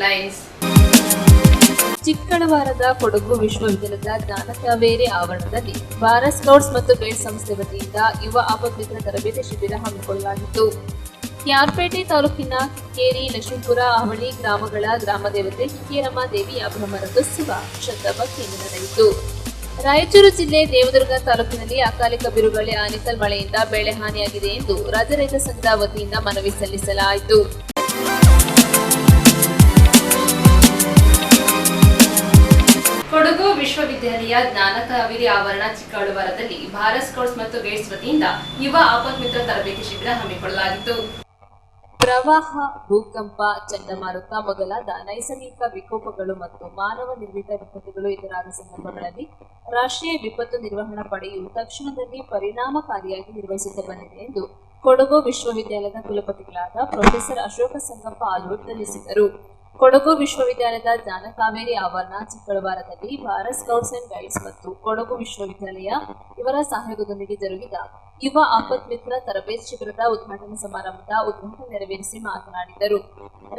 Headlines. ಚಿಕ್ಕಣವಾರದ Kodagu ವಿಶ್ವವಿದ್ಯಾಲಯದ ಜ್ಞಾನ ಕಾವೇರಿ ಆವರಣದಲ್ಲಿ ಭಾರತ್ ಸ್ಕೌಟ್ಸ್ ಮತ್ತು ಗೈಡ್ಸ್ ಸಂಸ್ಥೆ ವತಿಯಿಂದ ಯುವ ಆಪತ್ಮಿತ್ರ ತರಬೇತಿ ಶಿಬಿರ ಹಮ್ಮಿಕೊಳ್ಳಲಾಗಿತ್ತು. ಕ್ಯಾರ್ಪೇಟೆ ತಾಲೂಕಿನ ಕಿಕ್ಕೇರಿ, ಲಕ್ಷ್ಮೀಪುರ, ಅವಳಿ ಗ್ರಾಮಗಳ ಗ್ರಾಮದೇವತೆ ಕಿಕ್ಕೇರಮ್ಮ ದೇವಿಯ ಬ್ರಹ್ಮರಥೋತ್ಸವ ಶ್ರದ್ಧಾಭಕ್ತಿಯಿಂದ ನಡೆಯಿತು. ರಾಯಚೂರು ಜಿಲ್ಲೆ ದೇವದುರ್ಗ ತಾಲೂಕಿನಲ್ಲಿ ಅಕಾಲಿಕ ಬಿರುಗಾಳಿ ಆನೇಕಲ್ ಮಳೆಯಿಂದ ಬೆಳೆ ಹಾನಿಯಾಗಿದೆ ಎಂದು ರಾಜ್ಯ ರೈತ ಸಂಘದ ವತಿಯಿಂದ ಮನವಿ ಸಲ್ಲಿಸಲಾಯಿತು. ಕೊಡಗು ವಿಶ್ವವಿದ್ಯಾಲಯ ಜ್ಞಾನ ಕಾವೇರಿ ಆವರಣ ಚಿಕ್ಕಳುವಾರದಲ್ಲಿ ಭಾರತ್ ಸ್ಕೌಟ್ಸ್ ಮತ್ತು ಗೈಡ್ಸ್ ವತಿಯಿಂದ ಯುವ ಆಪತ್ಮಿತ್ರ ತರಬೇತಿ ಶಿಬಿರ ಹಮ್ಮಿಕೊಳ್ಳಲಾಗಿತ್ತು. ಪ್ರವಾಹ, ಭೂಕಂಪ, ಚಂಡಮಾರುತ ಮೊದಲಾದ ನೈಸರ್ಗಿಕ ವಿಕೋಪಗಳು ಮತ್ತು ಮಾನವ ನಿರ್ಮಿತ ವಿಪತ್ತುಗಳು ಎದುರಾದ ಸಂದರ್ಭಗಳಲ್ಲಿ ರಾಷ್ಟ್ರೀಯ ವಿಪತ್ತು ನಿರ್ವಹಣಾ ಪಡೆಯು ತಕ್ಷಣದಲ್ಲಿ ಪರಿಣಾಮಕಾರಿಯಾಗಿ ನಿರ್ವಹಿಸುತ್ತಾ ಬಂದಿದೆ ಎಂದು ಕೊಡಗು ವಿಶ್ವವಿದ್ಯಾಲಯದ ಕುಲಪತಿಗಳಾದ ಪ್ರೊಫೆಸರ್ ಅಶೋಕ ಸಂಗಪ್ಪ ಆಲೂರು ತಿಳಿಸಿದರು. ಕೊಡಗು ವಿಶ್ವವಿದ್ಯಾಲಯದ ಜ್ಞಾನ ಕಾವೇರಿ ಆವರಣ ಚಿಕ್ಕಳುವಾರದಲ್ಲಿ ಭಾರತ್ ಸ್ಕೌಟ್ಸ್ ಅಂಡ್ ಗೈಡ್ಸ್ ಮತ್ತು ಕೊಡಗು ವಿಶ್ವವಿದ್ಯಾಲಯ ಇವರ ಸಹಯೋಗದೊಂದಿಗೆ ಜರುಗಿದ ಯುವ ಆಪತ್ಮಿತ್ರ ತರಬೇತಿ ಶಿಬಿರದ ಉದ್ಘಾಟನಾ ಸಮಾರಂಭದ ಉದ್ಘಾಟನೆ ನೆರವೇರಿಸಿ ಮಾತನಾಡಿದರು.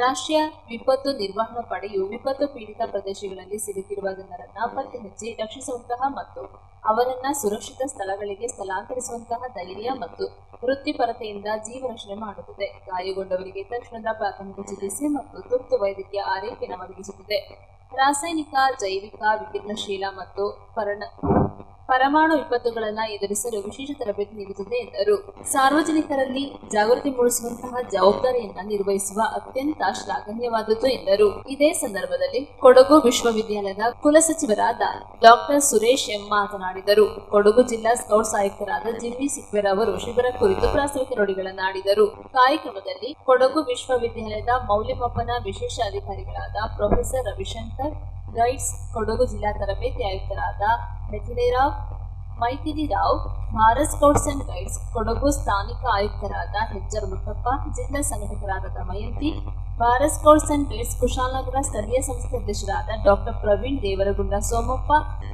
ರಾಷ್ಟ್ರೀಯ ವಿಪತ್ತು ನಿರ್ವಹಣಾ ಪಡೆಯು ವಿಪತ್ತು ಪೀಡಿತ ಪ್ರದೇಶಗಳಲ್ಲಿ ಸಿಲುಕಿರುವ ಜನರನ್ನ ಪತ್ತೆ ಹಚ್ಚಿ ರಕ್ಷಿಸುವಂತಹ ಮತ್ತು ಅವರನ್ನ ಸುರಕ್ಷಿತ ಸ್ಥಳಗಳಿಗೆ ಸ್ಥಳಾಂತರಿಸುವಂತಹ ಧೈರ್ಯ ಮತ್ತು ವೃತ್ತಿಪರತೆಯಿಂದ ಜೀವ ರಕ್ಷಣೆ ಮಾಡುತ್ತದೆ. ಗಾಯಗೊಂಡವರಿಗೆ ತಕ್ಷಣದ ಪ್ರಾಥಮಿಕ ಚಿಕಿತ್ಸೆ ಮತ್ತು ತುರ್ತು ವೈದ್ಯಕೀಯ ಆರೈಕೆಯನ್ನು ಒದಗಿಸುತ್ತದೆ. ರಾಸಾಯನಿಕ, ಜೈವಿಕ, ವಿಕಿರಣಶೀಲ ಮತ್ತು ಪರಮಾಣು ವಿಪತ್ತುಗಳನ್ನು ಎದುರಿಸಲು ವಿಶೇಷ ತರಬೇತಿ ನೀಡುತ್ತದೆ ಎಂದರು. ಸಾರ್ವಜನಿಕರಲ್ಲಿ ಜಾಗೃತಿ ಮೂಡಿಸುವಂತಹ ಜವಾಬ್ದಾರಿಯನ್ನು ನಿರ್ವಹಿಸುವ ಅತ್ಯಂತ ಶ್ಲಾಘನೀಯವಾದದ್ದು ಎಂದರು. ಇದೇ ಸಂದರ್ಭದಲ್ಲಿ ಕೊಡಗು ವಿಶ್ವವಿದ್ಯಾಲಯದ ಕುಲಸಚಿವರಾದ ಡಾಕ್ಟರ್ ಸುರೇಶ್ ಎಂ ಮಾತನಾಡಿದರು. ಕೊಡಗು ಜಿಲ್ಲಾ ಸ್ಕೌಟ್ಸ್ ಆಯುಕ್ತರಾದ ಜಿಮ್ಮಿ ಸಿಕ್ವೆರ್ ಅವರು ಶಿಬಿರ ಕುರಿತು ಪ್ರಾಸ್ತಾವಿಕ ನುಡಿಗಳನ್ನಾಡಿದರು. ಕಾರ್ಯಕ್ರಮದಲ್ಲಿ ಕೊಡಗು ವಿಶ್ವವಿದ್ಯಾಲಯದ ಮೌಲ್ಯಮಾಪನ ವಿಶೇಷ ಅಧಿಕಾರಿಗಳಾದ ಪ್ರೊಫೆಸರ್ ರವಿಶಂಕರ್, ಗೈಡ್ಸ್ ಕೊಡಗು ಜಿಲ್ಲಾ ತರಬೇತಿ ಆಯುಕ್ತರಾದ Maithili Rao, Bharat scouts and guides Kodagu ಸ್ಥಾನಿಕ ಆಯುಕ್ತರಾದ ಹೆಜ್ಜರ್ ಮುತ್ತಪ್ಪ, ಜಿಲ್ಲಾ ಸಂಘಟಕರಾದ Damayanti, Bharat scouts and guides Kushalanagar ಸ್ಥಳೀಯ ಸಂಸ್ಥೆ ಅಧ್ಯಕ್ಷರಾದ ಡಾಕ್ಟರ್ ಪ್ರವೀಣ್, ದೇವರಗುಂಡ ಸೋಮಪ್ಪ,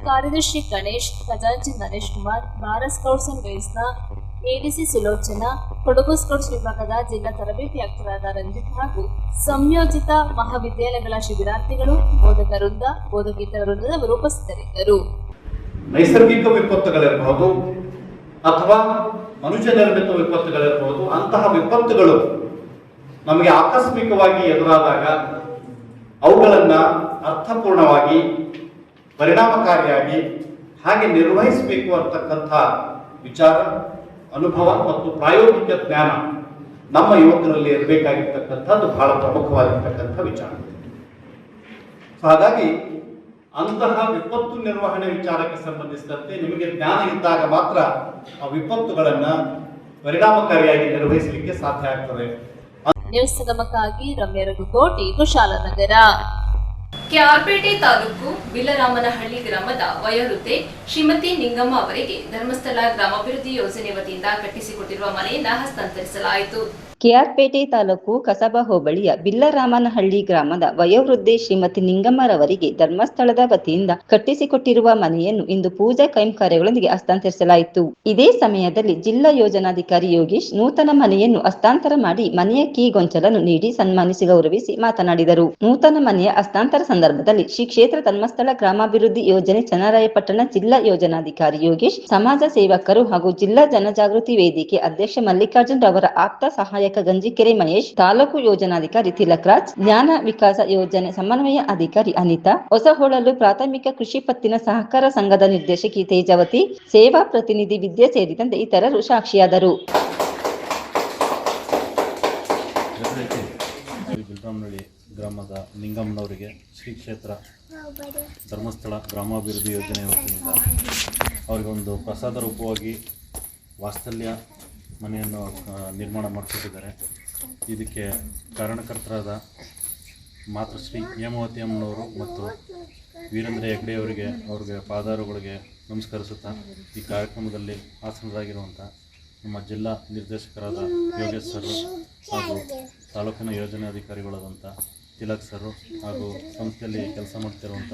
ಕಾರ್ಯದರ್ಶಿ ಗಣೇಶ್, ಖಜಾಂಚಿ ನರೇಶ್ ಕುಮಾರ್, ಭಾರತ್ ಸ್ಕೌಟ್ಸ್ ಅಂಡ್ ಗೈಡ್ಸ್ನ ಎಡಿಸಿ ಸುಲೋಚನಾ, ಕೊಡಗು ಸ್ಕೌಟ್ಸ್ ವಿಭಾಗದ ಜಿಲ್ಲಾ ತರಬೇತಿ ಆಯುಕ್ತರಾದ ರಂಜಿತ್ ಹಾಗೂ ಸಂಯೋಜಿತ ಮಹಾವಿದ್ಯಾಲಯಗಳ ಶಿಬಿರಾರ್ಥಿಗಳು, ಬೋಧಕ ವೃಂದ, ಬೋಧಕೇತರ ವೃಂದದವರು ಉಪಸ್ಥಿತರಿದ್ದರು. ನೈಸರ್ಗಿಕ ವಿಪತ್ತುಗಳಿರಬಹುದು ಅಥವಾ ಮನುಷ್ಯ ನಿರ್ಮಿತ ವಿಪತ್ತುಗಳಿರಬಹುದು. ಅಂತಹ ವಿಪತ್ತುಗಳು ನಮಗೆ ಆಕಸ್ಮಿಕವಾಗಿ ಎದುರಾದಾಗ ಅವುಗಳನ್ನು ಅರ್ಥಪೂರ್ಣವಾಗಿ, ಪರಿಣಾಮಕಾರಿಯಾಗಿ ಹಾಗೆ ನಿರ್ವಹಿಸಬೇಕು ಅಂತಕ್ಕಂಥ ವಿಚಾರ, ಅನುಭವ ಮತ್ತು ಪ್ರಾಯೋಗಿಕ ಜ್ಞಾನ ನಮ್ಮ ಯುವಕರಲ್ಲಿ ಇರಬೇಕಾಗಿರ್ತಕ್ಕಂಥದ್ದು ಬಹಳ ಪ್ರಮುಖವಾಗಿರ್ತಕ್ಕಂಥ ವಿಚಾರ. ಹಾಗಾಗಿ ಅಂತಹ ವಿಪತ್ತು ನಿರ್ವಹಣೆ ವಿಚಾರಕ್ಕೆ ಸಂಬಂಧಿಸಿದಂತೆ ನಿಮಗೆ ಜ್ಞಾನ ಇದ್ದಾಗ ಮಾತ್ರ ಆ ವಿಪತ್ತುಗಳನ್ನು ಪರಿಣಾಮಕಾರಿಯಾಗಿ ನಿರ್ವಹಿಸಲಿಕ್ಕೆ ಸಾಧ್ಯ ಆಗ್ತದೆ. ನ್ಯೂಸ್ ಸಂಗಮಕ್ಕಾಗಿ ರಮ್ಯ ರಘುಕೋಟಿ, ಕುಶಾಲನಗರ. ಕ್ಯಾರ್ಪೇಟೆ ತಾಲೂಕು ಬಿಲ್ಲರಾಮನಹಳ್ಳಿ ಗ್ರಾಮದ ವಯೋವೃದ್ಧೆ ಶ್ರೀಮತಿ ನಿಂಗಮ್ಮ ಅವರಿಗೆ ಧರ್ಮಸ್ಥಳ ಗ್ರಾಮಾಭಿವೃದ್ಧಿ ಯೋಜನೆ ವತಿಯಿಂದ ಕಟ್ಟಿಸಿಕೊಟ್ಟಿರುವ ಮನೆಯನ್ನು ಹಸ್ತಾಂತರಿಸಲಾಯಿತು. ಕೆಆರ್ಪೇಟೆ ತಾಲೂಕು ಕಸಬಾ ಹೋಬಳಿಯ ಬಿಲ್ಲರಾಮನಹಳ್ಳಿ ಗ್ರಾಮದ ವಯೋವೃದ್ಧೆ ಶ್ರೀಮತಿ ನಿಂಗಮ್ಮರವರಿಗೆ ಧರ್ಮಸ್ಥಳದ ವತಿಯಿಂದ ಕಟ್ಟಿಸಿಕೊಟ್ಟಿರುವ ಮನೆಯನ್ನು ಇಂದು ಪೂಜಾ ಕೈಂಕರ್ಯಗಳೊಂದಿಗೆ ಹಸ್ತಾಂತರಿಸಲಾಯಿತು. ಇದೇ ಸಮಯದಲ್ಲಿ ಜಿಲ್ಲಾ ಯೋಜನಾಧಿಕಾರಿ ಯೋಗೇಶ್ ನೂತನ ಮನೆಯನ್ನು ಹಸ್ತಾಂತರ ಮಾಡಿ ಮನೆಯ ಕೀ ಗೊಂಚಲನ್ನು ನೀಡಿ ಸನ್ಮಾನಿಸಿ ಗೌರವಿಸಿ ಮಾತನಾಡಿದರು. ನೂತನ ಮನೆಯ ಹಸ್ತಾಂತರ ಸಂದರ್ಭದಲ್ಲಿ ಶ್ರೀ ಕ್ಷೇತ್ರ ಧರ್ಮಸ್ಥಳ ಗ್ರಾಮಾಭಿವೃದ್ಧಿ ಯೋಜನೆ ಚನ್ನರಾಯಪಟ್ಟಣ ಜಿಲ್ಲಾ ಯೋಜನಾಧಿಕಾರಿ ಯೋಗೇಶ್, ಸಮಾಜ ಸೇವಕರು ಹಾಗೂ ಜಿಲ್ಲಾ ಜನಜಾಗೃತಿ ವೇದಿಕೆ ಅಧ್ಯಕ್ಷ ಮಲ್ಲಿಕಾರ್ಜುನ್ ರವರ ಆಪ್ತ ಸಹಾಯಕ ಗಂಜಿಕೆರೆ ಮಹೇಶ್, ತಾಲೂಕು ಯೋಜನಾಧಿಕಾರಿ ತಿಲಕ್ ರಾಜ್, ಜ್ಞಾನ ವಿಕಾಸ ಯೋಜನೆ ಸಮನ್ವಯ ಅಧಿಕಾರಿ ಅನಿತಾ, ಹೊಸಹೊಳಲು ಪ್ರಾಥಮಿಕ ಕೃಷಿ ಪತ್ತಿನ ಸಹಕಾರ ಸಂಘದ ನಿರ್ದೇಶಕಿ ತೇಜವತಿ, ಸೇವಾ ಪ್ರತಿನಿಧಿ ವಿದ್ಯೆ ಸೇರಿದಂತೆ ಇತರರು ಸಾಕ್ಷಿಯಾದರು. ಬಿಲ್ಲರಾಮನಹಳ್ಳಿ ಗ್ರಾಮದ ನಿಂಗಮ್ಮನವರಿಗೆ ಶ್ರೀ ಕ್ಷೇತ್ರ ಧರ್ಮಸ್ಥಳ ಗ್ರಾಮಾಭಿವೃದ್ಧಿ ಯೋಜನೆ ವತಿಯಿಂದ ಅವರಿಗೊಂದು ಪ್ರಸಾದ ರೂಪವಾಗಿ ವಾತ್ಸಲ್ಯ ಮನೆಯನ್ನು ನಿರ್ಮಾಣ ಮಾಡಿಕೊಟ್ಟಿದ್ದಾರೆ. ಇದಕ್ಕೆ ಕಾರಣಕರ್ತರಾದ ಮಾತೃಶ್ರೀ ಹೇಮಾವತಿ ಅಮ್ಮನವರು ಮತ್ತು ವೀರೇಂದ್ರ ಹೆಗ್ಡೆ ಅವ್ರಿಗೆ ಪಾದಾರುಗಳಿಗೆ ನಮಸ್ಕರಿಸುತ್ತಾ ಈ ಕಾರ್ಯಕ್ರಮದಲ್ಲಿ ಆಸನರಾಗಿರುವಂಥ ನಮ್ಮ ಜಿಲ್ಲಾ ನಿರ್ದೇಶಕರಾದ ಯೋಗೇಶ್ ಸರ್ ಹಾಗೂ ತಾಲೂಕಿನ ಯೋಜನಾಧಿಕಾರಿಗಳಾದಂಥ ತಿಲಕ್ ಸರ್ ಹಾಗೂ ಸಂಸ್ಥೆಯಲ್ಲಿ ಕೆಲಸ ಮಾಡ್ತಿರುವಂಥ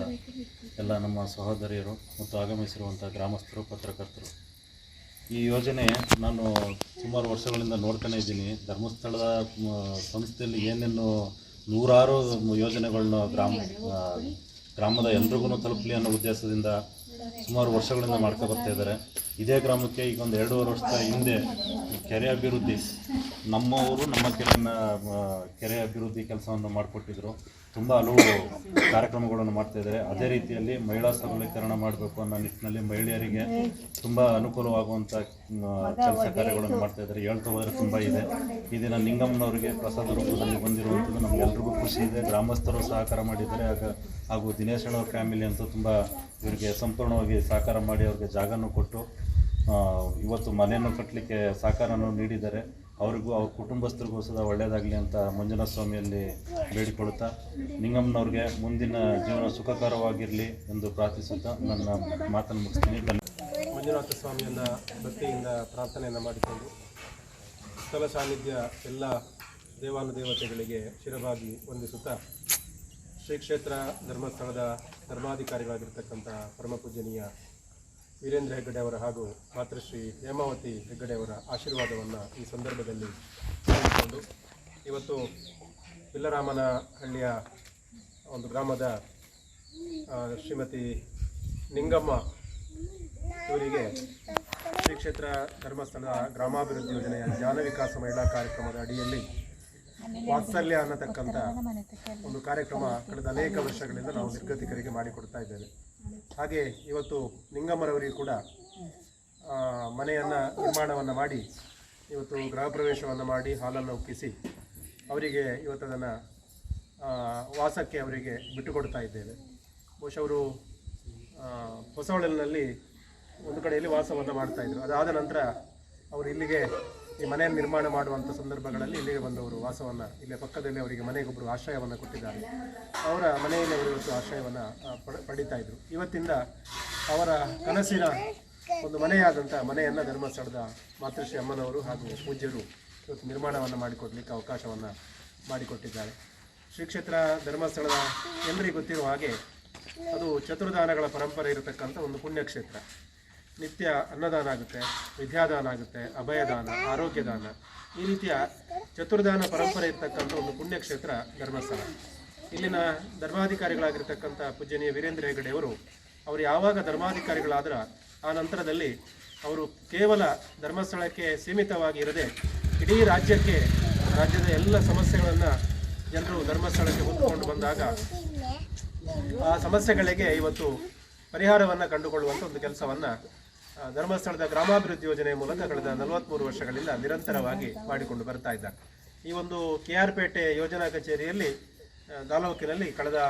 ಎಲ್ಲ ನಮ್ಮ ಸಹೋದರಿಯರು ಮತ್ತು ಆಗಮಿಸಿರುವಂಥ ಗ್ರಾಮಸ್ಥರು, ಪತ್ರಕರ್ತರು, ಈ ಯೋಜನೆ ನಾನು ಸುಮಾರು ವರ್ಷಗಳಿಂದ ನೋಡ್ತಾನೆ ಇದ್ದೀನಿ. ಧರ್ಮಸ್ಥಳದ ಸಂಸ್ಥೆಯಲ್ಲಿ ಏನೇನು ನೂರಾರು ಯೋಜನೆಗಳನ್ನ ಗ್ರಾಮದ ಎಲ್ರಿಗೂ ತಲುಪಲಿ ಅನ್ನೋ ಉದ್ದೇಶದಿಂದ ಸುಮಾರು ವರ್ಷಗಳಿಂದ ಮಾಡ್ಕೊ ಬರ್ತಾ ಇದ್ದಾರೆ. ಇದೇ ಗ್ರಾಮಕ್ಕೆ ಈಗ ಒಂದು 2.5 ವರ್ಷದ ಹಿಂದೆ ಕೆರೆ ಅಭಿವೃದ್ಧಿ, ನಮ್ಮವರು ನಮ್ಮ ಕೆರೆ ಅಭಿವೃದ್ಧಿ ಕೆಲಸವನ್ನು ಮಾಡಿಕೊಟ್ಟಿದ್ರು. ತುಂಬ ಹಲವು ಕಾರ್ಯಕ್ರಮಗಳನ್ನು ಮಾಡ್ತಾಯಿದ್ದಾರೆ. ಅದೇ ರೀತಿಯಲ್ಲಿ ಮಹಿಳಾ ಸಬಲೀಕರಣ ಮಾಡಬೇಕು ಅನ್ನೋ ನಿಟ್ಟಿನಲ್ಲಿ ಮಹಿಳೆಯರಿಗೆ ತುಂಬ ಅನುಕೂಲವಾಗುವಂಥ ಕೆಲಸ ಕಾರ್ಯಗಳನ್ನು ಮಾಡ್ತಾಯಿದ್ದಾರೆ. ಹೇಳ್ತಾ ಹೋದರೆ ತುಂಬ ಇದೆ. ಈ ದಿನ ನಿಂಗಮ್ಮನವರಿಗೆ ಪ್ರಸಾದ ರೂಪದಲ್ಲಿ ಬಂದಿರುವಂಥದ್ದು ನಮಗೆಲ್ರಿಗೂ ಖುಷಿ ಇದೆ. ಗ್ರಾಮಸ್ಥರು ಸಹಕಾರ ಮಾಡಿದ್ದಾರೆ. ಹಾಗೂ ದಿನೇಶ್ ಅಣ್ಣವ್ರ ಫ್ಯಾಮಿಲಿ ಅಂತೂ ತುಂಬ ಇವರಿಗೆ ಸಂಪೂರ್ಣವಾಗಿ ಸಹಕಾರ ಮಾಡಿ ಅವ್ರಿಗೆ ಜಾಗನೂ ಕೊಟ್ಟು ಇವತ್ತು ಮನೆಯನ್ನು ಕಟ್ಟಲಿಕ್ಕೆ ಸಹಕಾರನೂ ನೀಡಿದ್ದಾರೆ. ಅವ್ರಿಗೂ ಅವ್ರ ಕುಟುಂಬಸ್ಥರಿಗೂ ಸಹ ಒಳ್ಳೆಯದಾಗಲಿ ಅಂತ ಮಂಜುನಾಥ ಸ್ವಾಮಿಯಲ್ಲಿ ಬೇಡಿಕೊಳ್ಳುತ್ತಾ ನಿಂಗಮ್ಮನವ್ರಿಗೆ ಮುಂದಿನ ಜೀವನ ಸುಖಕರವಾಗಿರಲಿ ಎಂದು ಪ್ರಾರ್ಥಿಸುತ್ತಾ ನನ್ನ ಮಾತನ್ನು ಮುಗಿಸ್ತೀನಿ. ಮಂಜುನಾಥ ಸ್ವಾಮಿಯನ್ನು ಭಕ್ತಿಯಿಂದ ಪ್ರಾರ್ಥನೆಯನ್ನು ಮಾಡಿಕೊಂಡು ಸ್ಥಳ ಸಾನ್ನಿಧ್ಯ ಎಲ್ಲ ದೇವಾನುದೇವತೆಗಳಿಗೆ ಶಿರವಾಗಿ ವಂದಿಸುತ್ತಾ ಶ್ರೀ ಕ್ಷೇತ್ರ ಧರ್ಮಸ್ಥಳದ ಧರ್ಮಾಧಿಕಾರಿಗಳಾಗಿರ್ತಕ್ಕಂಥ ಪರಮಪೂಜನೀಯ ವೀರೇಂದ್ರ ಹೆಗ್ಗಡೆ ಅವರ ಹಾಗೂ ಮಾತೃಶ್ರೀ ಹೇಮಾವತಿ ಹೆಗ್ಗಡೆ ಅವರ ಆಶೀರ್ವಾದವನ್ನು ಈ ಸಂದರ್ಭದಲ್ಲಿ ಪಡೆದುಕೊಂಡು ಇವತ್ತು ಬಿಲ್ಲರಾಮನಹಳ್ಳಿಯ ಒಂದು ಗ್ರಾಮದ ಶ್ರೀಮತಿ ನಿಂಗಮ್ಮ ಇವರಿಗೆ ಶ್ರೀ ಕ್ಷೇತ್ರ ಧರ್ಮಸ್ಥಳ ಗ್ರಾಮಾಭಿವೃದ್ಧಿ ಯೋಜನೆಯ ಜ್ಞಾನ ವಿಕಾಸ ಮಹಿಳಾ ಕಾರ್ಯಕ್ರಮದ ಅಡಿಯಲ್ಲಿ ವಾತ್ಸಲ್ಯ ಅನ್ನತಕ್ಕಂಥ ಒಂದು ಕಾರ್ಯಕ್ರಮ ಕಳೆದ ಅನೇಕ ವರ್ಷಗಳಿಂದ ನಾವು ನಿರ್ಗತಿಕರಿಗೆ ಮಾಡಿಕೊಡ್ತಾ ಇದ್ದೇವೆ. ಹಾಗೆ ಇವತ್ತು ನಿಂಗಮ್ಮರವರಿಗೆ ಕೂಡ ಮನೆಯನ್ನು ನಿರ್ಮಾಣವನ್ನು ಮಾಡಿ ಇವತ್ತು ಗೃಹ ಪ್ರವೇಶವನ್ನು ಮಾಡಿ ಹಾಲನ್ನು ಉಕ್ಕಿಸಿ ಅವರಿಗೆ ಇವತ್ತು ಅದನ್ನು ವಾಸಕ್ಕೆ ಅವರಿಗೆ ಬಿಟ್ಟುಕೊಡ್ತಾ ಇದ್ದೇವೆ. ಬಹುಶಃ ಅವರು ಹೊಸಹೊಳಲಿನಲ್ಲಿ ಒಂದು ಕಡೆಯಲ್ಲಿ ವಾಸವನ್ನು ಮಾಡ್ತಾಯಿದ್ರು. ಅದಾದ ನಂತರ ಅವರು ಇಲ್ಲಿಗೆ ಈ ಮನೆಯನ್ನು ನಿರ್ಮಾಣ ಮಾಡುವಂಥ ಸಂದರ್ಭಗಳಲ್ಲಿ ಇಲ್ಲಿಗೆ ಬಂದವರು ವಾಸವನ್ನು ಇಲ್ಲೇ ಪಕ್ಕದಲ್ಲಿ ಅವರಿಗೆ ಮನೆಗೊಬ್ಬರು ಆಶ್ರಯವನ್ನು ಕೊಟ್ಟಿದ್ದಾರೆ. ಅವರ ಮನೆಯಲ್ಲಿ ಅವರು ಇವತ್ತು ಆಶ್ರಯವನ್ನು ಪಡೀತಾ ಇದ್ದರು. ಇವತ್ತಿಂದ ಅವರ ಕನಸಿನ ಒಂದು ಮನೆಯಾದಂಥ ಮನೆಯನ್ನು ಧರ್ಮಸ್ಥಳದ ಮಾತೃಶ್ರೀ ಅಮ್ಮನವರು ಹಾಗೂ ಪೂಜ್ಯರು ಇವತ್ತು ನಿರ್ಮಾಣವನ್ನು ಮಾಡಿಕೊಡ್ಲಿಕ್ಕೆ ಅವಕಾಶವನ್ನು ಮಾಡಿಕೊಟ್ಟಿದ್ದಾರೆ. ಶ್ರೀ ಕ್ಷೇತ್ರ ಧರ್ಮಸ್ಥಳದ ಎಲ್ಲರಿಗೂ ಗೊತ್ತಿರುವ ಹಾಗೆ ಅದು ಚತುರ್ದಾನಗಳ ಪರಂಪರೆ ಇರತಕ್ಕಂಥ ಒಂದು ಪುಣ್ಯಕ್ಷೇತ್ರ. ನಿತ್ಯ ಅನ್ನದಾನ ಆಗುತ್ತೆ, ವಿದ್ಯಾದಾನ ಆಗುತ್ತೆ, ಅಭಯದಾನ, ಆರೋಗ್ಯದಾನ, ಈ ರೀತಿಯ ಚತುರ್ದಾನ ಪರಂಪರೆ ಇರ್ತಕ್ಕಂಥ ಒಂದು ಪುಣ್ಯಕ್ಷೇತ್ರ ಧರ್ಮಸ್ಥಳ. ಇಲ್ಲಿನ ಧರ್ಮಾಧಿಕಾರಿಗಳಾಗಿರ್ತಕ್ಕಂಥ ಪೂಜ್ಯನೀಯ ವೀರೇಂದ್ರ ಹೆಗ್ಗಡೆ ಅವರು ಯಾವಾಗ ಧರ್ಮಾಧಿಕಾರಿಗಳಾದ್ರ ಆ ನಂತರದಲ್ಲಿ ಅವರು ಕೇವಲ ಧರ್ಮಸ್ಥಳಕ್ಕೆ ಸೀಮಿತವಾಗಿ ಇರದೆ ಇಡೀ ರಾಜ್ಯದ ಎಲ್ಲ ಸಮಸ್ಯೆಗಳನ್ನು ಜನರು ಧರ್ಮಸ್ಥಳಕ್ಕೆ ಹೊತ್ತುಕೊಂಡು ಬಂದಾಗ ಆ ಸಮಸ್ಯೆಗಳಿಗೆ ಇವತ್ತು ಪರಿಹಾರವನ್ನು ಕಂಡುಕೊಳ್ಳುವಂಥ ಒಂದು ಕೆಲಸವನ್ನು ಧರ್ಮಸ್ಥಳದ ಗ್ರಾಮಾಭಿವೃದ್ಧಿ ಯೋಜನೆಯ ಮೂಲಕ ಕಳೆದ 43 ವರ್ಷಗಳಿಂದ ನಿರಂತರವಾಗಿ ಮಾಡಿಕೊಂಡು ಬರ್ತಾ ಇದ್ದಾರೆ. ಈ ಒಂದು KR ಪೇಟೆ ಯೋಜನಾ ಕಚೇರಿಯಲ್ಲಿ ತಾಲೂಕಿನಲ್ಲಿ ಕಳೆದ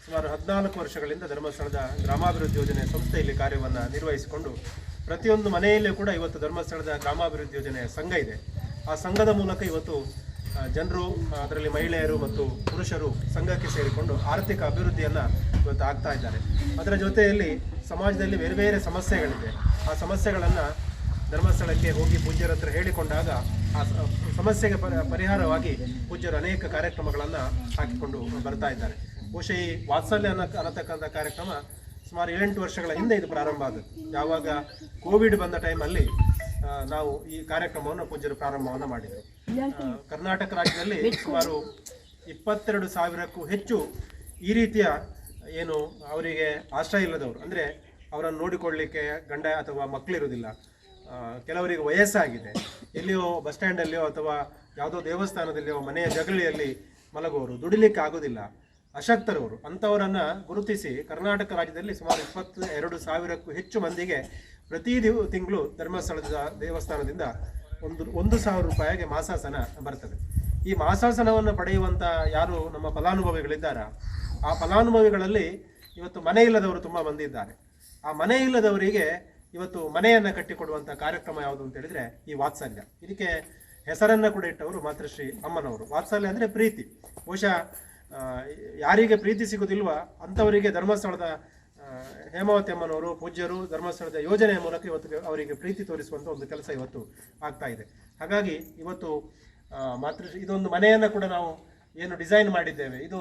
ಸುಮಾರು 14 ವರ್ಷಗಳಿಂದ ಧರ್ಮಸ್ಥಳದ ಗ್ರಾಮಾಭಿವೃದ್ಧಿ ಯೋಜನೆ ಸಂಸ್ಥೆಯಲ್ಲಿ ಕಾರ್ಯವನ್ನು ನಿರ್ವಹಿಸಿಕೊಂಡು ಪ್ರತಿಯೊಂದು ಮನೆಯಲ್ಲೂ ಕೂಡ ಇವತ್ತು ಧರ್ಮಸ್ಥಳದ ಗ್ರಾಮಾಭಿವೃದ್ಧಿ ಯೋಜನೆಯ ಸಂಘ ಇದೆ. ಆ ಸಂಘದ ಮೂಲಕ ಇವತ್ತು ಜನರು, ಅದರಲ್ಲಿ ಮಹಿಳೆಯರು ಮತ್ತು ಪುರುಷರು ಸಂಘಕ್ಕೆ ಸೇರಿಕೊಂಡು ಆರ್ಥಿಕ ಅಭಿವೃದ್ಧಿಯನ್ನು ಇವತ್ತು ಆಗ್ತಾ ಇದ್ದಾರೆ. ಅದರ ಜೊತೆಯಲ್ಲಿ ಸಮಾಜದಲ್ಲಿ ಬೇರೆ ಬೇರೆ ಸಮಸ್ಯೆಗಳಿದೆ. ಆ ಸಮಸ್ಯೆಗಳನ್ನು ಧರ್ಮಸ್ಥಳಕ್ಕೆ ಹೋಗಿ ಪೂಜ್ಯರ ಹತ್ರ ಹೇಳಿಕೊಂಡಾಗ ಆ ಸಮಸ್ಯೆಗೆ ಪರಿಹಾರವಾಗಿ ಪೂಜ್ಯರು ಅನೇಕ ಕಾರ್ಯಕ್ರಮಗಳನ್ನು ಹಾಕಿಕೊಂಡು ಬರ್ತಾ ಇದ್ದಾರೆ. ಬಹುಶಃ ಈ ವಾತ್ಸಲ್ಯ ಅನ್ನತಕ್ಕಂಥ ಕಾರ್ಯಕ್ರಮ ಸುಮಾರು 8 ವರ್ಷಗಳ ಹಿಂದೆ ಇದು ಪ್ರಾರಂಭ ಆದದ್ದು. ಯಾವಾಗ ಕೋವಿಡ್ ಬಂದ ಟೈಮಲ್ಲಿ ನಾವು ಈ ಕಾರ್ಯಕ್ರಮವನ್ನು ಪೂಜ್ಯರು ಪ್ರಾರಂಭವನ್ನು ಮಾಡಿದರು. ಕರ್ನಾಟಕ ರಾಜ್ಯದಲ್ಲಿ ಸುಮಾರು 22,000ಕ್ಕೂ ಹೆಚ್ಚು ಈ ರೀತಿಯ ಏನು ಅವರಿಗೆ ಆಶ್ರಯ ಇಲ್ಲದವರು, ಅಂದರೆ ಅವರನ್ನು ನೋಡಿಕೊಳ್ಳಲಿಕ್ಕೆ ಗಂಡ ಅಥವಾ ಮಕ್ಕಳಿರುವುದಿಲ್ಲ, ಕೆಲವರಿಗೆ ವಯಸ್ಸಾಗಿದೆ, ಎಲ್ಲಿಯೋ ಬಸ್ ಸ್ಟ್ಯಾಂಡಲ್ಲಿಯೋ ಅಥವಾ ಯಾವುದೋ ದೇವಸ್ಥಾನದಲ್ಲಿಯೋ ಮನೆಯ ಜಗಳಿಯಲ್ಲಿ ಮಲಗುವವರು, ದುಡಿಲಿಕ್ಕೆ ಆಗೋದಿಲ್ಲ, ಅಶಕ್ತರವರು, ಅಂಥವರನ್ನು ಗುರುತಿಸಿ ಕರ್ನಾಟಕ ರಾಜ್ಯದಲ್ಲಿ ಸುಮಾರು 22,000ಕ್ಕೂ ಹೆಚ್ಚು ಮಂದಿಗೆ ಪ್ರತಿ ತಿಂಗಳು ಧರ್ಮಸ್ಥಳದ ದೇವಸ್ಥಾನದಿಂದ 1,000 ರೂಪಾಯಿಗೆ ಮಾಸಾಸನ ಬರ್ತದೆ. ಈ ಮಾಸಾಸನವನ್ನು ಪಡೆಯುವಂಥ ಯಾರು ನಮ್ಮ ಫಲಾನುಭವಿಗಳಿದ್ದಾರ, ಆ ಫಲಾನುಭವಿಗಳಲ್ಲಿ ಇವತ್ತು ಮನೆ ಇಲ್ಲದವರು ತುಂಬ ಮಂದಿ ಇದ್ದಾರೆ. ಆ ಮನೆ ಇಲ್ಲದವರಿಗೆ ಇವತ್ತು ಮನೆಯನ್ನು ಕಟ್ಟಿಕೊಡುವಂಥ ಕಾರ್ಯಕ್ರಮ ಯಾವುದು ಅಂತ ಹೇಳಿದರೆ ಈ ವಾತ್ಸಲ್ಯ. ಇದಕ್ಕೆ ಹೆಸರನ್ನು ಕೂಡ ಇಟ್ಟವರು ಮಾತೃಶ್ರೀ ಅಮ್ಮನವರು. ವಾತ್ಸಲ್ಯ ಅಂದರೆ ಪ್ರೀತಿ. ಬಹುಶಃ ಯಾರಿಗೆ ಪ್ರೀತಿ ಸಿಗೋದಿಲ್ವ ಅಂಥವರಿಗೆ ಧರ್ಮಸ್ಥಳದ ಹೇಮಾವತಿ ಅಮ್ಮನವರು ಪೂಜ್ಯರು ಧರ್ಮಸ್ಥಳದ ಯೋಜನೆಯ ಮೂಲಕ ಇವತ್ತು ಅವರಿಗೆ ಪ್ರೀತಿ ತೋರಿಸುವಂಥ ಒಂದು ಕೆಲಸ ಇವತ್ತು ಆಗ್ತಾ ಇದೆ. ಹಾಗಾಗಿ ಇವತ್ತು ಮಾತೃಶ್ರೀ ಇದೊಂದು ಮನೆಯನ್ನು ಕೂಡ ನಾವು ಏನು ಡಿಸೈನ್ ಮಾಡಿದ್ದೇವೆ, ಇದು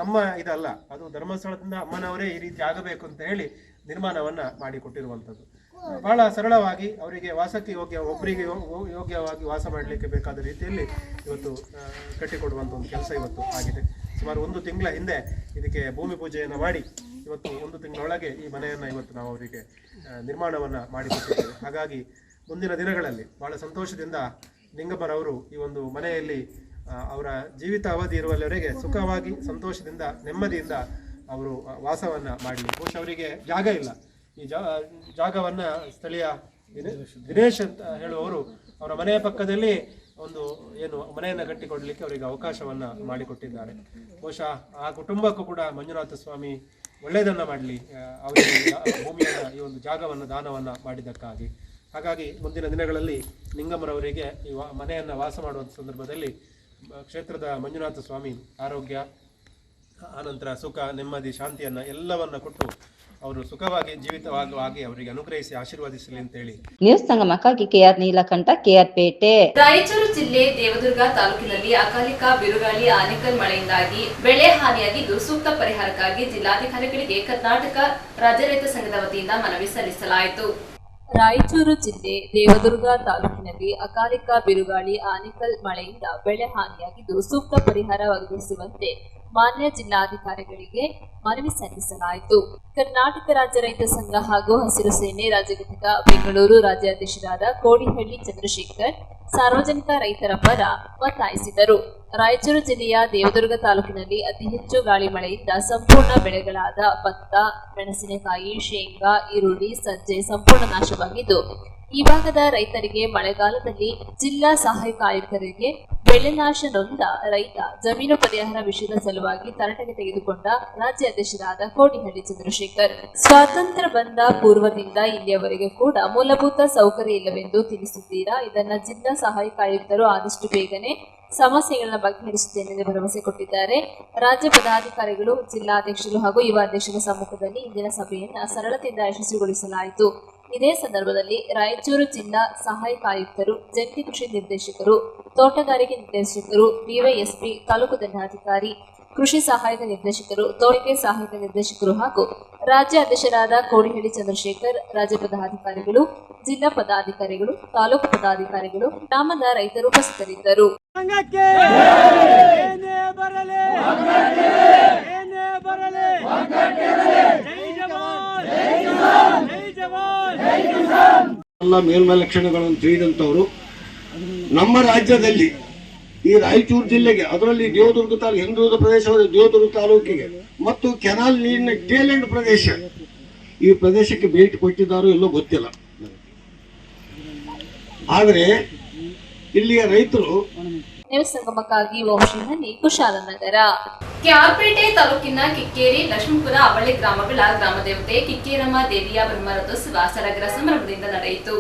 ನಮ್ಮ ಇದಲ್ಲ, ಅದು ಧರ್ಮಸ್ಥಳದಿಂದ ಅಮ್ಮನವರೇ ಈ ರೀತಿ ಆಗಬೇಕು ಅಂತ ಹೇಳಿ ನಿರ್ಮಾಣವನ್ನು ಮಾಡಿಕೊಟ್ಟಿರುವಂಥದ್ದು. ಬಹಳ ಸರಳವಾಗಿ ಅವರಿಗೆ ವಾಸಕ್ಕೆ ಒಬ್ಬರಿಗೆ ಯೋಗ್ಯವಾಗಿ ವಾಸ ಮಾಡಲಿಕ್ಕೆ ಬೇಕಾದ ರೀತಿಯಲ್ಲಿ ಇವತ್ತು ಕಟ್ಟಿಕೊಡುವಂಥ ಒಂದು ಕೆಲಸ ಇವತ್ತು ಆಗಿದೆ. ಸುಮಾರು 1 ತಿಂಗಳ ಹಿಂದೆ ಇದಕ್ಕೆ ಭೂಮಿ ಪೂಜೆಯನ್ನು ಮಾಡಿ ಇವತ್ತು 1 ತಿಂಗಳೊಳಗೆ ಈ ಮನೆಯನ್ನು ಇವತ್ತು ನಾವು ಅವರಿಗೆ ನಿರ್ಮಾಣವನ್ನು ಮಾಡಿಕೊಟ್ಟಿದ್ದೇವೆ. ಹಾಗಾಗಿ ಮುಂದಿನ ದಿನಗಳಲ್ಲಿ ಬಹಳ ಸಂತೋಷದಿಂದ ನಿಂಗಮ್ಮರವರು ಈ ಒಂದು ಮನೆಯಲ್ಲಿ ಅವರ ಜೀವಿತ ಅವಧಿ ಇರುವವರೆಗೆ ಸುಖವಾಗಿ ಸಂತೋಷದಿಂದ ನೆಮ್ಮದಿಯಿಂದ ಅವರು ವಾಸವನ್ನು ಮಾಡಲಿ. ಬಹುಶಃ ಅವರಿಗೆ ಜಾಗ ಇಲ್ಲ. ಈ ಜಾಗವನ್ನು ಸ್ಥಳೀಯ ದಿನೇಶ್ ಅಂತ ಹೇಳುವವರು ಅವರ ಮನೆಯ ಪಕ್ಕದಲ್ಲಿ ಒಂದು ಮನೆಯನ್ನು ಕಟ್ಟಿಕೊಡಲಿಕ್ಕೆ ಅವರಿಗೆ ಅವಕಾಶವನ್ನು ಮಾಡಿಕೊಟ್ಟಿದ್ದಾರೆ. ಬಹುಶಃ ಆ ಕುಟುಂಬಕ್ಕೂ ಕೂಡ ಮಂಜುನಾಥ ಸ್ವಾಮಿ ಒಳ್ಳೆಯದನ್ನು ಮಾಡಲಿ, ಅವರಿಗೆ ಭೂಮಿಯನ್ನು ಈ ಒಂದು ಜಾಗವನ್ನು ದಾನವನ್ನು ಮಾಡಿದ್ದಕ್ಕಾಗಿ. ಹಾಗಾಗಿ ಮುಂದಿನ ದಿನಗಳಲ್ಲಿ ನಿಂಗಮ್ಮರವರಿಗೆ ಈ ಮನೆಯನ್ನು ವಾಸ ಮಾಡುವಂಥ ಸಂದರ್ಭದಲ್ಲಿ ಕ್ಷೇತ್ರದ ಮಂಜುನಾಥ ಸ್ವಾಮಿ ಆರೋಗ್ಯ, ಆನಂತರ ಸುಖ, ನೆಮ್ಮದಿ, ಶಾಂತಿಯನ್ನು ಎಲ್ಲವನ್ನು ಕೊಟ್ಟು ಅವರು ಸುಖವಾಗಿ ಜೀವಿತವಾಗಿ ಅವರಿಗೆ ಅನುಗ್ರಹಿಸಿ ಆಶೀರ್ವದಿಸಲಿ ಅಂತೇಳಿ. ನ್ಯೂಸ್ ಸಂಗಮಕ್ಕಾಗಿ ಕೆಆರ್ ನೀಲಕಂಠ, ಕೆಆರ್ ಪೇಟೆ. ರಾಯಚೂರು ಜಿಲ್ಲೆ ದೇವದುರ್ಗ ತಾಲೂಕಿನಲ್ಲಿ ಅಕಾಲಿಕ ಬಿರುಗಾಳಿ ಆನೆಕಲ್ ಮಳೆಯಿಂದಾಗಿ ಬೆಳೆ ಹಾನಿಯಾಗಿದ್ದು ಸೂಕ್ತ ಪರಿಹಾರಕ್ಕಾಗಿ ಜಿಲ್ಲಾಧಿಕಾರಿಗಳಿಗೆ ಕರ್ನಾಟಕ ರಾಜ್ಯ ರೈತ ಸಂಘದ ವತಿಯಿಂದ ಮನವಿ ಸಲ್ಲಿಸಲಾಯಿತು. ರಾಯಚೂರು ಜಿಲ್ಲೆ ದೇವದುರ್ಗ ತಾಲೂಕಿನಲ್ಲಿ ಅಕಾಲಿಕ ಬಿರುಗಾಳಿ ಆನೆಕಲ್ ಮಳೆಯಿಂದ ಬೆಳೆ ಹಾನಿಯಾಗಿದ್ದು ಸೂಕ್ತ ಪರಿಹಾರ ಒದಗಿಸುವಂತೆ ಮಾನ್ಯ ಜಿಲ್ಲಾಧಿಕಾರಿಗಳಿಗೆ ಮನವಿ ಸಲ್ಲಿಸಲಾಯಿತು. ಕರ್ನಾಟಕ ರಾಜ್ಯ ರೈತ ಸಂಘ ಹಾಗೂ ಹಸಿರು ಸೇನೆ ರಾಜ್ಯ ಘಟಕ ಬೆಂಗಳೂರು ರಾಜ್ಯಾಧ್ಯಕ್ಷರಾದ ಕೋಡಿಹಳ್ಳಿ ಚಂದ್ರಶೇಖರ್ ಸಾರ್ವಜನಿಕ ರೈತರ ಪರ ಒತ್ತಾಯಿಸಿದರು. ರಾಯಚೂರು ಜಿಲ್ಲೆಯ ದೇವದುರ್ಗ ತಾಲೂಕಿನಲ್ಲಿ ಅತಿ ಹೆಚ್ಚು ಗಾಳಿ ಮಳೆಯಿಂದ ಸಂಪೂರ್ಣ ಬೆಳೆಗಳಾದ ಭತ್ತ, ಮೆಣಸಿನಕಾಯಿ, ಶೇಂಗಾ, ಈರುಳ್ಳಿ, ಸಜ್ಜೆ ಸಂಪೂರ್ಣ ನಾಶವಾಗಿದ್ದು ಈ ಭಾಗದ ರೈತರಿಗೆ ಮಳೆಗಾಲದಲ್ಲಿ ಜಿಲ್ಲಾ ಸಹಾಯಕ ಆಯುಕ್ತರಿಗೆ ಬೆಳೆ ನಾಶ ನೊಂದ ರೈತ ಜಮೀನು ಪರಿಹಾರ ವಿಷಯದ ಸಲುವಾಗಿ ತರಾಟೆಗೆ ತೆಗೆದುಕೊಂಡ ರಾಜ್ಯ ಅಧ್ಯಕ್ಷರಾದ ಕೋಡಿಹಳ್ಳಿ ಚಂದ್ರಶೇಖರ್, ಸ್ವಾತಂತ್ರ್ಯ ಬಂದ ಪೂರ್ವದಿಂದ ಇಲ್ಲಿಯವರೆಗೆ ಕೂಡ ಮೂಲಭೂತ ಸೌಕರ್ಯ ಇಲ್ಲವೆಂದು ತಿಳಿಸುತ್ತೀರಾ? ಇದನ್ನ ಜಿಲ್ಲಾ ಸಹಾಯಕ ಆಯುಕ್ತರು ಆದಷ್ಟು ಬೇಗನೆ ಸಮಸ್ಯೆಗಳನ್ನ ಬಗೆಹರಿಸುತ್ತೇನೆಂದು ಭರವಸೆ ಕೊಟ್ಟಿದ್ದಾರೆ. ರಾಜ್ಯ ಪದಾಧಿಕಾರಿಗಳು, ಜಿಲ್ಲಾಧ್ಯಕ್ಷರು ಹಾಗೂ ಯುವ ಅಧ್ಯಕ್ಷರ ಸಮ್ಮುಖದಲ್ಲಿ ಇಂದಿನ ಸಭೆಯನ್ನ ಸರಳತೆಯಿಂದ ಯಶಸ್ವಿಗೊಳಿಸಲಾಯಿತು. ಇದೇ ಸಂದರ್ಭದಲ್ಲಿ ರಾಯಚೂರು ಜಿಲ್ಲಾ ಸಹಾಯಕ ಆಯುಕ್ತರು, ಜಂಟಿ ಕೃಷಿ ನಿರ್ದೇಶಕರು, ತೋಟಗಾರಿಕೆ ನಿರ್ದೇಶಕರು, ಡಿವೈಎಸ್ಪಿ, ತಾಲೂಕು ದಂಡಾಧಿಕಾರಿ, ಕೃಷಿ ಸಹಾಯಕ ನಿರ್ದೇಶಕರು, ತೋಟಗಾರಿಕೆ ಸಹಾಯಕ ನಿರ್ದೇಶಕರು ಹಾಗೂ ರಾಜ್ಯ ಅಧ್ಯಕ್ಷರಾದ ಕೋಡಿಹಳ್ಳಿ ಚಂದ್ರಶೇಖರ್, ರಾಜ್ಯ ಪದಾಧಿಕಾರಿಗಳು, ಜಿಲ್ಲಾ ಪದಾಧಿಕಾರಿಗಳು, ತಾಲೂಕು ಪದಾಧಿಕಾರಿಗಳು, ಗ್ರಾಮದ ರೈತರು ಉಪಸ್ಥಿತರಿದ್ದರು. ಎಲ್ಲ ಮೇಲ್ಮಲಕ್ಷಣಗಳನ್ನು ತಿಳಿದಂಥವರು ನಮ್ಮ ರಾಜ್ಯದಲ್ಲಿ ಈ ರಾಯಚೂರು ಜಿಲ್ಲೆಗೆ, ಅದರಲ್ಲಿ ದೇವದುರ್ಗ ತಾಲೂಕು, ಹಿಂದುಳಿದ ಪ್ರದೇಶವಾದ ದೇವದುರ್ಗ ತಾಲೂಕಿಗೆ ಮತ್ತು ಕೆನಾಲ್ ನೀರಿನ ಟೇಲೆಂಡ್ ಪ್ರದೇಶ, ಈ ಪ್ರದೇಶಕ್ಕೆ ಭೇಟಿ ಕೊಟ್ಟಿದ್ದಾರೋ ಎಲ್ಲೋ ಗೊತ್ತಿಲ್ಲ. ಆದರೆ ಇಲ್ಲಿಯ ರೈತರು ನ್ಯೂಸ್ ಸಂಗಮಕ್ಕಾಗಿ ವಂಶಿಹಳ್ಳಿ, ಕುಶಾಲನಗರ. ಕೆಆರ್ಪೇಟೆ ತಾಲೂಕಿನ ಕಿಕ್ಕೇರಿ, ಲಕ್ಷ್ಮೀಪುರ, ಅವಳಿ ಗ್ರಾಮಗಳ ಗ್ರಾಮದೇವತೆ ಕಿಕ್ಕೇರಮ್ಮ ದೇವಿಯ ಬ್ರಹ್ಮರಥೋತ್ಸವ ಸಡಗರ ಸಂಭ್ರಮದಿಂದ ನಡೆಯಿತು.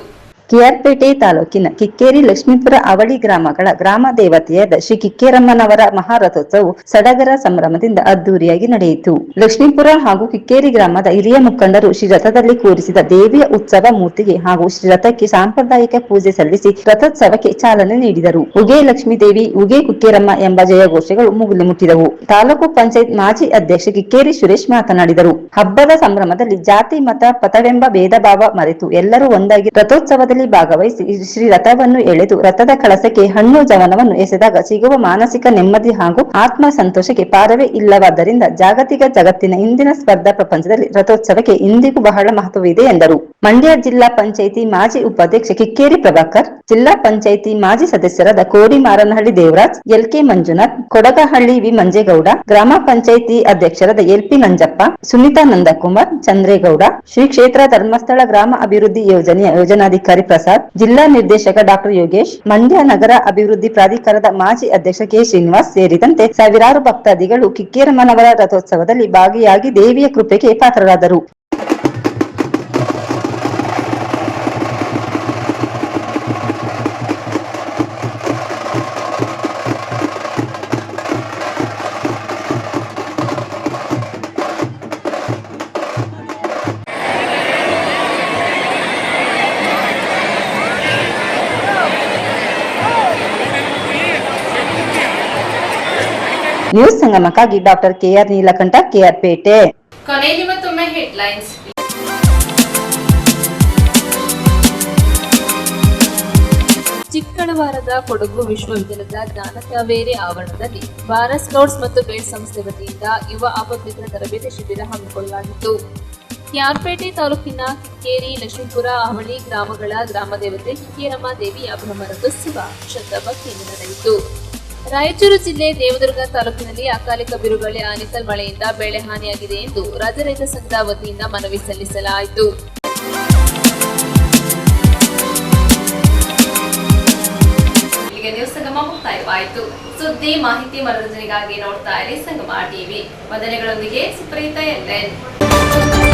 ಕೆಆರ್ಪೇಟೆ ತಾಲೂಕಿನ ಕಿಕ್ಕೇರಿ, ಲಕ್ಷ್ಮೀಪುರ, ಅವಳಿ ಗ್ರಾಮಗಳ ಗ್ರಾಮ ದೇವತೆಯಾದ ಶ್ರೀ ಕಿಕ್ಕೇರಮ್ಮನವರ ಮಹಾರಥೋತ್ಸವವು ಸಡಗರ ಸಂಭ್ರಮದಿಂದ ಅದ್ದೂರಿಯಾಗಿ ನಡೆಯಿತು. ಲಕ್ಷ್ಮೀಪುರ ಹಾಗೂ ಕಿಕ್ಕೇರಿ ಗ್ರಾಮದ ಹಿರಿಯ ಮುಖಂಡರು ಶ್ರೀ ರಥದಲ್ಲಿ ಕೂರಿಸಿದ ದೇವಿಯ ಉತ್ಸವ ಮೂರ್ತಿಗೆ ಹಾಗೂ ಶ್ರೀ ರಥಕ್ಕೆ ಸಾಂಪ್ರದಾಯಿಕ ಪೂಜೆ ಸಲ್ಲಿಸಿ ರಥೋತ್ಸವಕ್ಕೆ ಚಾಲನೆ ನೀಡಿದರು. ಉಗೆ ಲಕ್ಷ್ಮೀ ದೇವಿ, ಉಗೆ ಕುಕ್ಕೇರಮ್ಮ ಎಂಬ ಜಯಘೋಷಗಳು ಮುಗಿಲು ಮುಟ್ಟಿದವು. ತಾಲೂಕು ಪಂಚಾಯತ್ ಮಾಜಿ ಅಧ್ಯಕ್ಷ ಕಿಕ್ಕೇರಿ ಸುರೇಶ್ ಮಾತನಾಡಿದರು. ಹಬ್ಬದ ಸಂಭ್ರಮದಲ್ಲಿ ಜಾತಿ, ಮತ, ಪಥವೆಂಬ ಭೇದ ಭಾವ ಮರೆತು ಎಲ್ಲರೂ ಒಂದಾಗಿ ರಥೋತ್ಸವದಲ್ಲಿ ಭಾಗವಹಿಸಿ ಶ್ರೀ ರಥವನ್ನು ಎಳೆದು ರಥದ ಕಳಸಕ್ಕೆ ಹಣ್ಣು ಜವನವನ್ನು ಎಸೆದಾಗ ಸಿಗುವ ಮಾನಸಿಕ ನೆಮ್ಮದಿ ಹಾಗೂ ಆತ್ಮ ಸಂತೋಷಕ್ಕೆ ಪಾರವೇ ಇಲ್ಲವಾದ್ದರಿಂದ ಜಾಗತಿಕ ಜಗತ್ತಿನ ಇಂದಿನ ಸ್ಪರ್ಧಾ ಪ್ರಪಂಚದಲ್ಲಿ ರಥೋತ್ಸವಕ್ಕೆ ಇಂದಿಗೂ ಬಹಳ ಮಹತ್ವವಿದೆ ಎಂದರು. ಮಂಡ್ಯ ಜಿಲ್ಲಾ ಪಂಚಾಯಿತಿ ಮಾಜಿ ಉಪಾಧ್ಯಕ್ಷ ಕಿಕ್ಕೇರಿ ಪ್ರಭಾಕರ್, ಜಿಲ್ಲಾ ಪಂಚಾಯಿತಿ ಮಾಜಿ ಸದಸ್ಯರಾದ ಕೋಡಿ ಮಾರನಹಳ್ಳಿ ದೇವರಾಜ್, ಎಲ್ಕೆ ಮಂಜುನಾಥ್, ಕೊಡಗಹಳ್ಳಿ ವಿ ಮಂಜೇಗೌಡ, ಗ್ರಾಮ ಪಂಚಾಯಿತಿ ಅಧ್ಯಕ್ಷರಾದ ಎಲ್ಪಿ ನಂಜಪ್ಪ, ಸುನೀತಾ ನಂದಕುಮಾರ್, ಚಂದ್ರೇಗೌಡ, ಶ್ರೀ ಕ್ಷೇತ್ರ ಧರ್ಮಸ್ಥಳ ಗ್ರಾಮ ಅಭಿವೃದ್ಧಿ ಯೋಜನೆಯ ಯೋಜನಾಧಿಕಾರಿ ಪ್ರಸಾದ್, ಜಿಲ್ಲಾ ನಿರ್ದೇಶಕ ಡಾಕ್ಟರ್ ಯೋಗೇಶ್, ಮಂಡ್ಯ ನಗರ ಅಭಿವೃದ್ಧಿ ಪ್ರಾಧಿಕಾರದ ಮಾಜಿ ಅಧ್ಯಕ್ಷ ಕೆ ಶ್ರೀನಿವಾಸ್ ಸೇರಿದಂತೆ ಸಾವಿರಾರು ಭಕ್ತಾದಿಗಳು ಕಿಕ್ಕೇರಮ್ಮನವರ ರಥೋತ್ಸವದಲ್ಲಿ ಭಾಗಿಯಾಗಿ ದೇವಿಯ ಕೃಪೆಗೆ ಪಾತ್ರರಾದರು. ನ್ಯೂಸ್ ಸಂಗಮಕ್ಕಾಗಿ doctor KR Neelakantha, KR Pete. ಕೊನೆಯಲ್ಲಿ ಮತ್ತೊಮ್ಮೆ ಹೆಡ್ಲೈನ್ಸ್. ಚಿಕ್ಕಳವಾರದ ಕೊಡಗು ವಿಶ್ವವಿದ್ಯಾಲಯದ ಜ್ಞಾನ ಕಾವೇರಿ ಆವರಣದಲ್ಲಿ ಭಾರತ್ ಸ್ಕೌಟ್ಸ್ ಮತ್ತು ಗೈಡ್ಸ್ ಸಂಸ್ಥೆ ವತಿಯಿಂದ ಯುವ ಆಪತ್ಮಿತ್ರ ತರಬೇತಿ ಶಿಬಿರ ಹಮ್ಮಿಕೊಳ್ಳಲಾಗಿತ್ತು. ಕ್ಯಾರ್ಪೇಟೆ ತಾಲೂಕಿನ ಕಿಕ್ಕೇರಿ, ಲಕ್ಷ್ಮೀಪುರ, ಅವಳಿ ಗ್ರಾಮಗಳ ಗ್ರಾಮದೇವತೆ ಕಿಕ್ಕೇರಮ್ಮ ದೇವಿಯ ಬ್ರಹ್ಮರಥೋತ್ಸವ ಶ್ರದ್ಧಾಭಕ್ತಿಯಿಂದ ನಡೆಯಿತು. ರಾಯಚೂರು ಜಿಲ್ಲೆ ದೇವದುರ್ಗ ತಾಲೂಕಿನಲ್ಲಿ ಅಕಾಲಿಕ ಬಿರುಗಾಳಿ ಆನಿಕಲ್ ಮಳೆಯಿಂದ ಬೆಳೆ ಹಾನಿಯಾಗಿದೆ ಎಂದು ರಾಜ್ಯ ರೈತ ಸಂಘದ ವತಿಯಿಂದ ಮನವಿ ಸಲ್ಲಿಸಲಾಯಿತು. ಇಲ್ಲಿಗೆ ನ್ಯೂಸ್ ಸಂಗಮ ಮುಕ್ತಾಯವಾಯಿತು. ಸುದ್ದಿ, ಮಾಹಿತಿ, ಮನೋರಂಜನೆಗಾಗಿ ನೋಡ್ತಾ ಇರಿ ಸಂಗಮ ಟಿವಿ. ವಂದನೆಗಳೊಂದಿಗೆ ಸುಪ್ರೀತಾ ಎನ್.